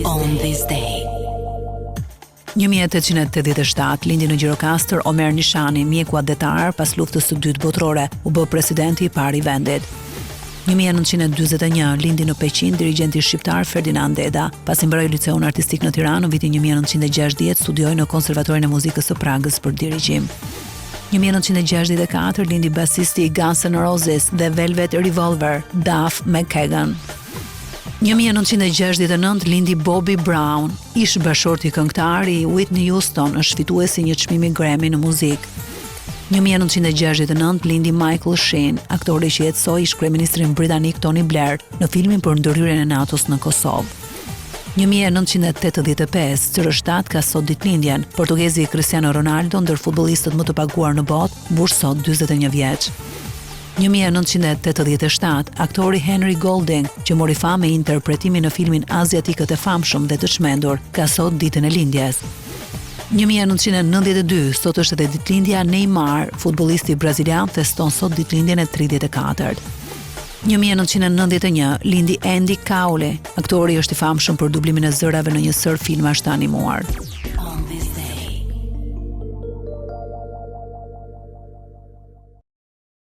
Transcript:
On this day. 1887 lindi në Gjirokastër Omer Nishani, mjeku adetar pas luftës së dytë botërore, u bë presidenti i parë i vendit. 1941 lindi në Peqin dirigjenti shqiptar Ferdinand Deda, pasi mbaroi liceun artistik në Tiranë në vitin 1960, studioi në Konservatorinë e Muzikës së Pragës për dirigjim. 1964 lindi basisti i Guns N' Roses dhe Velvet Revolver, Duff McKagan. 1969 lindi Bobby Brown, ish bashorti këngëtari i Whitney Houston, është fituesi një çmimi Grammy në muzikë. 1969 lindi Michael Sheen, aktori që jetësoi ish kryeministrin britanik Tony Blair në filmin për ndërhyrjen e NATO-s në Kosovë. 1985, CR7 ka sot ditëlindjen. Portugezi Cristiano Ronaldo, ndër futbollistët më të paguar në botë, mbush sot 41 vjeç. 1987, aktori Henry Golding, që mori famë me interpretimin në filmin Aziatikët e famshëm dhe të çmendur, ka sot ditën e lindjes. 1992, sot është edhe ditëlindja Neymar, futbollisti brazilian, feston sot ditëlindjen e 34. 1991 lindi Andy Cawley, aktori është i famshëm për dublimin e zërave në një sër filmash të animuar.